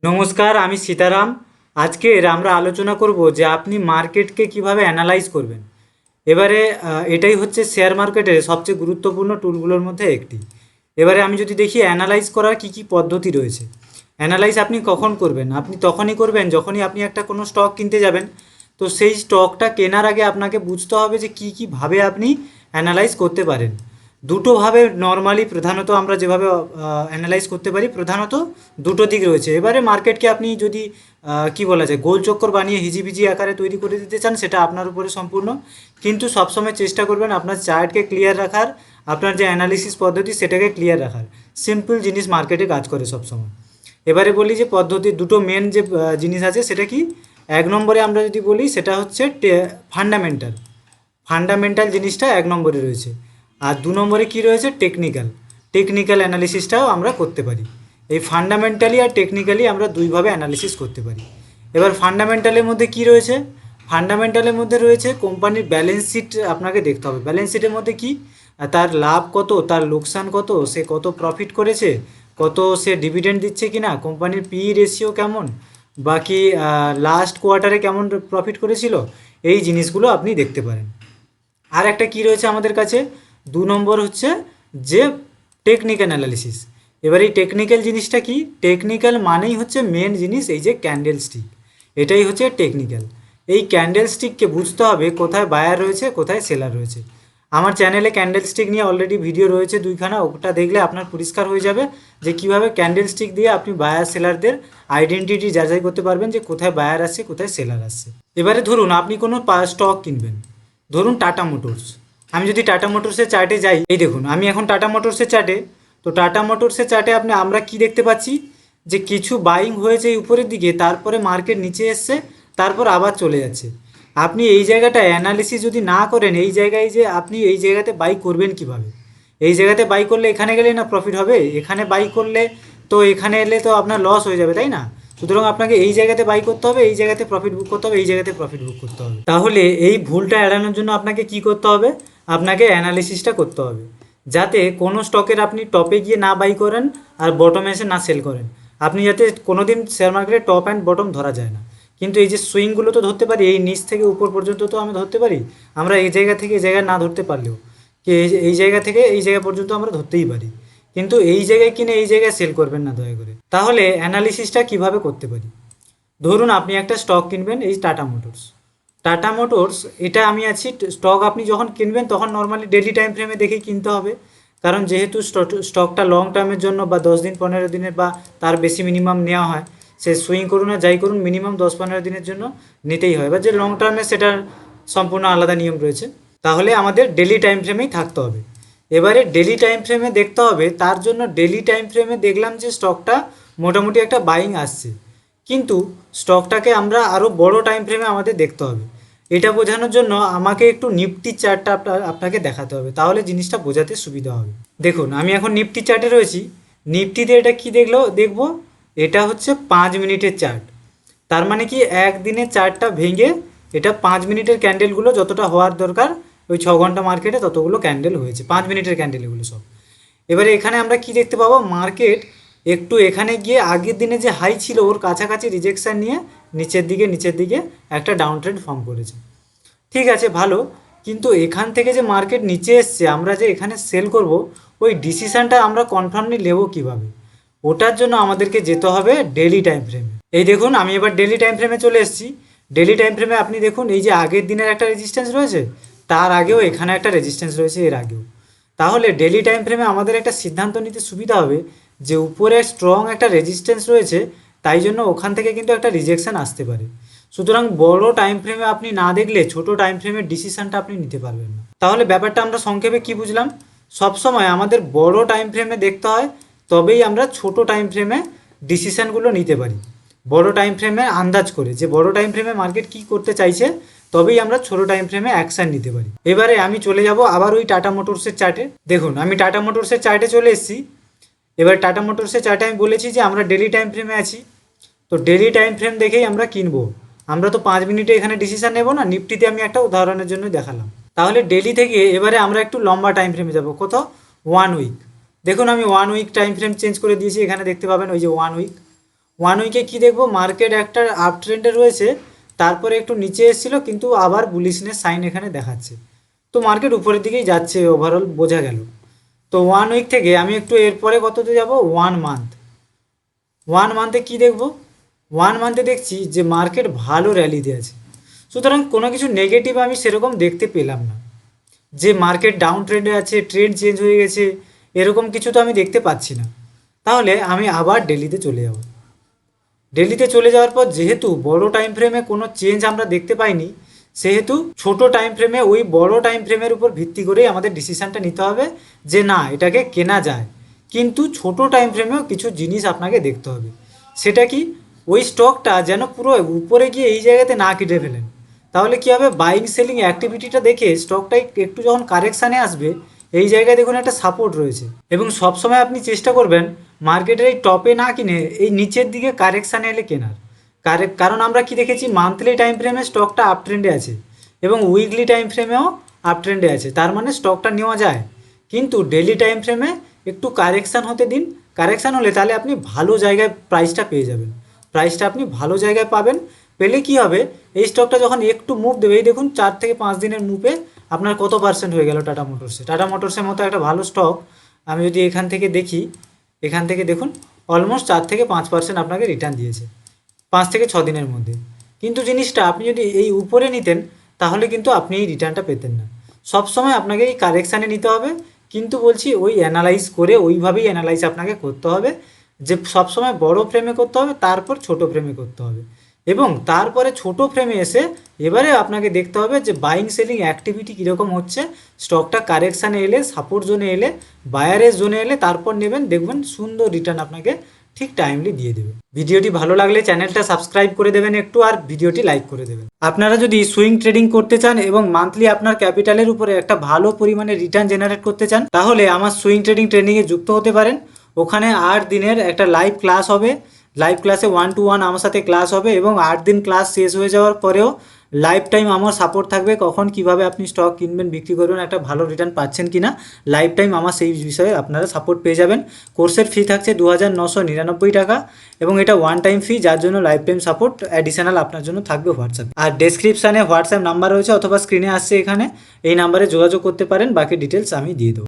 নমস্কার, আমি সীতারাম। আজকের আমরা আলোচনা করব যে আপনি মার্কেটকে কিভাবে অ্যানালাইজ করবেন। এবারে এটাই হচ্ছে শেয়ার মার্কেটের সবচেয়ে গুরুত্বপূর্ণ টুলগুলোর মধ্যে একটি। এবারে আমি যদি দেখি অ্যানালাইজ করার কী কী পদ্ধতি রয়েছে। অ্যানালাইজ আপনি কখন করবেন? আপনি তখনই করবেন যখনই আপনি একটা কোনো স্টক কিনতে যাবেন। তো সেই স্টকটা কেনার আগে আপনাকে বুঝতে হবে যে কী কীভাবে আপনি অ্যানালাইজ করতে পারেন। দুটোভাবে নর্মালি প্রধানত আমরা যেভাবে অ্যানালাইজ করতে পারি, প্রধানত দুটো দিক রয়েছে। এবারে মার্কেটকে আপনি যদি কি বলা যায়, গোল চক্কর বানিয়ে হিজিবিজি আকারে তৈরি করে দিতে চান, সেটা আপনার উপরে সম্পূর্ণ। কিন্তু সবসময় চেষ্টা করবেন আপনার চার্টকে ক্লিয়ার রাখার, আপনার যে অ্যানালিসিস পদ্ধতি সেটাকে ক্লিয়ার রাখার। সিম্পল জিনিস মার্কেটে কাজ করে সবসময়। এবারে বলি যে পদ্ধতি দুটো মেন যে জিনিস আছে সেটা কি। এক নম্বরে আমরা যদি বলি সেটা হচ্ছে ফান্ডামেন্টাল। ফান্ডামেন্টাল জিনিসটা এক নম্বরে রয়েছে। আর দু নম্বরে কী রয়েছে? টেকনিক্যাল অ্যানালিসিসটাও আমরা করতে পারি। এই ফান্ডামেন্টালি আর টেকনিক্যালি আমরা দুইভাবে অ্যানালিসিস করতে পারি। এবার ফান্ডামেন্টালের মধ্যে কী রয়েছে? ফান্ডামেন্টালের মধ্যে রয়েছে কোম্পানির ব্যালেন্স শিট আপনাকে দেখতে হবে। ব্যালেন্স শিটের মধ্যে কি, তার লাভ কত, তার লোকসান কত, সে কত প্রফিট করেছে, কত সে ডিভিডেন্ড দিচ্ছে কি না, কোম্পানির পি রেশিও কেমন, বাকি লাস্ট কোয়ার্টারে কেমন প্রফিট করেছিল, এই জিনিসগুলো আপনি দেখতে পারেন। আর একটা কী রয়েছে আমাদের কাছে, দু নম্বর হচ্ছে যে টেকনিক্যাল অ্যানালিসিস। এবার এই টেকনিক্যাল জিনিসটা কি? টেকনিক্যাল মানেই হচ্ছে মেন জিনিস এই যে ক্যান্ডেল স্টিক, এটাই হচ্ছে টেকনিক্যাল। এই ক্যান্ডেল স্টিককে বুঝতে হবে কোথায় বায়ার রয়েছে, কোথায় সেলার রয়েছে। আমার চ্যানেলে ক্যান্ডেল স্টিক নিয়ে অলরেডি ভিডিও রয়েছে দুইখানা, ওটা দেখলে আপনার পরিষ্কার হয়ে যাবে যে কীভাবে ক্যান্ডেল স্টিক দিয়ে আপনি বায়ার সেলারদের আইডেন্টিটি যাচাই করতে পারবেন যে কোথায় বায়ার আসছে, কোথায় সেলার আসছে। এবারে ধরুন আপনি কোনো স্টক কিনবেন, ধরুন টাটা মোটরস। আমি যদি টাটা মোটরসের চার্টে যাই, এই দেখুন আমি এখন টাটা মোটরসের চার্টে। তো টাটা মোটরসের চার্টে আমরা কি দেখতে পাচ্ছি যে কিছু বাইং হয়েছে এই উপরের দিকে, তারপরে মার্কেট নিচে এসছে, তারপর আবার চলে যাচ্ছে। আপনি এই জায়গাটা অ্যানালিসিস যদি না করেন, এই জায়গায় যে আপনি এই জায়গাতে বাই করবেন কিভাবে? এই জায়গাতে বাই করলে এখানে গেলেই না প্রফিট হবে, এখানে বাই করলে তো এখানে এলে তো আপনার লস হয়ে যাবে, তাই না? সুতরাং আপনাকে এই জায়গাতে বাই করতে হবে, এই জায়গাতে প্রফিট বুক করতে হবে, এই জায়গাতে প্রফিট বুক করতে হবে। তাহলে এই ভুলটা এড়ানোর জন্য আপনাকে কি করতে হবে? আপনাকে অ্যানালিসিসটা করতে হবে, যাতে কোনো স্টকের আপনি টপে গিয়ে না বাই করেন আর বটমে এসে না সেল করেন। আপনি যাতে কোনো দিন শেয়ার মার্কেটে টপ অ্যান্ড বটম ধরা যায় না, কিন্তু এই যে সুইংগুলো তো ধরতে পারি, এই নিচ থেকে উপর পর্যন্ত তো আমি ধরতে পারি। আমরা এই জায়গা থেকে এই জায়গায় না ধরতে পারলেও কি এই জায়গা থেকে এই জায়গা পর্যন্ত আমরা ধরতেই পারি। কিন্তু এই জায়গায় কিনে এই জায়গায় সেল করবেন না দয়া করে। তাহলে অ্যানালিসিসটা কিভাবে করতে পারি? ধরুন আপনি একটা স্টক কিনবেন, এই টাটা মোটরস। টাটা মোটরস এটা আমি আছি। স্টক আপনি যখন কিনবেন তখন নর্মালি ডেলি টাইম ফ্রেমে দেখেই কিনতে হবে, কারণ যেহেতু স্টকটা লং টার্মের জন্য বা 10 দিন 15 দিনের বা তার বেশি মিনিমাম নেওয়া হয়। সে সুইং করুন আর যাই করুন, মিনিমাম 10-15 দিনের জন্য নিতেই হয়। এবার যে লং টার্মে সেটার সম্পূর্ণ আলাদা নিয়ম রয়েছে। তাহলে আমাদের ডেলি টাইম ফ্রেমেই থাকতে হবে। এবারে ডেলি টাইম ফ্রেমে দেখতে হবে, তার জন্য ডেলি টাইম ফ্রেমে দেখলাম যে স্টকটা মোটামুটি একটা বাইং আসছে, কিন্তু স্টকটাকে আমরা আরও বড় টাইম ফ্রেমে আমাদের দেখতে হবে। এটা বোঝানোর জন্য আমাকে একটু নিফটি চার্টটা আপনাকে দেখাতে হবে, তাহলে জিনিসটা বোঝাতে সুবিধা হবে। দেখুন আমি এখন নিফটি চার্টে রয়েছি। নিফটিতে এটা কি দেখবো, এটা হচ্ছে 5 মিনিটের চার্ট। তার মানে কি, একদিনের চার্টটা ভেঙে এটা 5 মিনিটের ক্যান্ডেলগুলো যতটা হওয়ার দরকার, ওই 6 ঘন্টা মার্কেটে ততগুলো ক্যান্ডেল হয়েছে, 5 মিনিটের ক্যান্ডেল এগুলো সব। এবারে এখানে আমরা কি দেখতে পাবো, মার্কেট একটু এখানে গিয়ে আগের দিনে যে হাই ছিল ওর কাছাকাছি রিজেকশান নিয়ে নিচের দিকে একটা ডাউন ট্রেন্ড ফর্ম করেছে। ঠিক আছে, ভালো। কিন্তু এখান থেকে যে মার্কেট নিচে এসছে, আমরা যে এখানে সেল করব, ওই ডিসিশানটা আমরা কনফার্মলি নেবো কীভাবে? ওটার জন্য আমাদেরকে যেতে হবে ডেলি টাইম ফ্রেমে। এই দেখুন আমি এবার ডেলি টাইম ফ্রেমে চলে এসেছি। ডেলি টাইম ফ্রেমে আপনি দেখুন, এই যে আগের দিনের একটা রেজিস্ট্যান্স রয়েছে, তার আগেও এখানে একটা রেজিস্ট্যান্স রয়েছে, এর আগেও। তাহলে ডেলি টাইম ফ্রেমে আমাদের একটা সিদ্ধান্ত নিতে সুবিধা হবে যে উপরে স্ট্রং একটা রেজিস্ট্যান্স রয়েছে, তাই জন্য ওখান থেকে কিন্তু একটা রিজেকশান আসতে পারে। সুতরাং বড় টাইম ফ্রেমে আপনি না দেখলে ছোট টাইম ফ্রেমের ডিসিশানটা আপনি নিতে পারবেন না। তাহলে ব্যাপারটা আমরা সংক্ষেপে কি বুঝলাম? সবসময় আমাদের বড় টাইম ফ্রেমে দেখতে হয়, তবেই আমরা ছোট টাইম ফ্রেমে ডিসিশানগুলো নিতে পারি। বড় টাইম ফ্রেমে আন্দাজ করে যে বড় টাইম ফ্রেমে মার্কেট কী করতে চাইছে, তবেই আমরা ছোট টাইম ফ্রেমে অ্যাকশান নিতে পারি। এবারে আমি চলে যাব আবার ওই টাটা মোটরসের চার্টে। দেখুন আমি টাটা মোটরসের চার্টে চলে এসেছি। এবার টাটা মোটরসের চার্টে আমি বলেছি যে আমরা ডেলি টাইম ফ্রেমে আছি, তো ডেলি টাইম ফ্রেম দেখেই আমরা কিনবো। আমরা তো 5 মিনিটে এখানে ডিসিশান নেব না, নিফটিতে আমি একটা উদাহরণের জন্য দেখালাম। তাহলে ডেলি থেকে এবারে আমরা একটু লম্বা টাইম ফ্রেমে যাব, কোথাও 1 উইক। দেখুন আমি 1 উইক টাইম ফ্রেম চেঞ্জ করে দিয়েছি, এখানে দেখতে পাবেন ওই যে 1 উইক। ওয়ান উইকে কী দেখবো, মার্কেট একটা আপ ট্রেন্ডে রয়েছে, তারপরে একটু নিচে এসেছিলো কিন্তু আবার বুলিশনেস সাইন এখানে দেখাচ্ছে। তো মার্কেট উপরের দিকেই যাচ্ছে ওভারঅল বোঝা গেল। তো ওয়ান উইক থেকে আমি একটু এরপরে কততে যাব, 1 মান্থ। 1 মান্থে কী দেখবো, 1 মান্থে দেখছি যে মার্কেট ভালো র্যালিতে আছে। সুতরাং কোনো কিছু নেগেটিভ আমি সেরকম দেখতে পেলাম না যে মার্কেট ডাউন ট্রেন্ডে আছে, ট্রেন্ড চেঞ্জ হয়ে গেছে, এরকম কিছু তো আমি দেখতে পাচ্ছি না। তাহলে আমি আবার ডেলিতে চলে যাব। ডেলিতে চলে যাওয়ার পর যেহেতু বড় টাইম ফ্রেমে কোনো চেঞ্জ আমরা দেখতে পাইনি, সেহেতু ছোট টাইম ফ্রেমে ওই বড় টাইম ফ্রেমের উপর ভিত্তি করেই আমাদের ডিসিশানটা নিতে হবে যে না, এটাকে কেনা যায়। কিন্তু ছোট টাইম ফ্রেমেও কিছু জিনিস আপনাকে দেখতে হবে। সেটা কি, ওই স্টকটা যেন পুরো উপরে গিয়ে এই জায়গাতে না কেটে ফেলেন। তাহলে কী হবে, বাইং সেলিং অ্যাক্টিভিটিটা দেখে স্টকটাই একটু যখন কারেকশানে আসবে, এই জায়গায় দেখুন একটা সাপোর্ট রয়েছে। এবং সবসময় আপনি চেষ্টা করবেন মার্কেটের এই টপে না কিনে এই নিচের দিকে কারেকশানে এলে কেনার। কারণ আমরা কি দেখেছি, মান্থলি টাইম ফ্রেমে স্টকটা আপ ট্রেন্ডে আছে এবং উইকলি টাইম ফ্রেমেও আপ ট্রেন্ডে আছে, তার মানে স্টকটা নেওয়া যায়। কিন্তু ডেলি টাইম ফ্রেমে একটু কারেকশান হতে দিন। কারেকশান হলে তাহলে আপনি ভালো জায়গায় প্রাইসটা পেয়ে যাবেন। প্রাইসটা আপনি ভালো জায়গায় পাবেন। পেলে কি হবে, এই স্টকটা যখন একটু মুভ দেবে, এই দেখুন 4 থেকে 5 দিনের মুভে আপনার কত পার্সেন্ট হয়ে গেল টাটা মোটরসে। টাটা মোটরসের মতো একটা ভালো স্টক আমি যদি এখান থেকে দেখি, এখান থেকে দেখুন অলমোস্ট 4 থেকে 5% আপনাকে রিটার্ন দিয়েছে 5 থেকে 6 দিনের মধ্যে। কিন্তু জিনিসটা আপনি যদি এই উপরে নিতেন তাহলে কিন্তু আপনি এই রিটার্নটা পেতেন না। সবসময় আপনাকে এই কারেকশানে নিতে হবে, কিন্তু বলছি ওই অ্যানালাইজ করে ওইভাবেই অ্যানালাইজ আপনাকে করতে হবে যে সবসময় বড় ফ্রেমে করতে হবে, তারপর ছোট ফ্রেমে করতে হবে। এবং তারপরে ছোট ফ্রেমে এসে এবারে আপনাকে দেখতে হবে যে বাইং সেলিং অ্যাক্টিভিটি কীরকম হচ্ছে। স্টকটা কারেকশানে এলে, সাপোর্ট জোনে এলে, বায়ারের জোনে এলে তারপর নেবেন, দেখবেন সুন্দর রিটার্ন আপনাকে ঠিক টাইমলি দিয়ে দেবে। ভিডিওটি ভালো লাগলে চ্যানেলটা সাবস্ক্রাইব করে দেবেন একটু, আর ভিডিওটি লাইক করে দেবেন। আপনারা যদি সুইং ট্রেডিং করতে চান এবং মান্থলি আপনার ক্যাপিটালের উপরে একটা ভালো পরিমাণে রিটার্ন জেনারেট করতে চান, তাহলে আমার সুইং ট্রেডিং ট্রেনিংয়ে যুক্ত হতে পারেন। ওখানে 8 দিনের একটা লাইভ ক্লাস হবে। লাইভ ক্লাসে 1-to-1 আমার সাথে ক্লাস হবে এবং 8 দিন ক্লাস শেষ হয়ে যাওয়ার পরেও লাইফ টাইম আমার সাপোর্ট থাকবে। কখন কিভাবে আপনি স্টক কিনবেন, বিক্রি করবেন, একটা ভালো রিটার্ন পাচ্ছেন কি না, লাইফ টাইম আমার সেই বিষয়ে আপনারা সাপোর্ট পেয়ে যাবেন। কোর্সের ফি থাকছে 2999 টাকা এবং এটা ওয়ান টাইম ফি, যার জন্য লাইফ টাইম সাপোর্ট অ্যাডিশনাল আপনার জন্য থাকবে হোয়াটসঅ্যাপ। আর ডেসক্রিপশানে হোয়াটসঅ্যাপ নাম্বার রয়েছে অথবা স্ক্রিনে আসছে এখানে, এই নাম্বারে যোগাযোগ করতে পারেন। বাকি ডিটেলস আমি দিয়ে দেবো।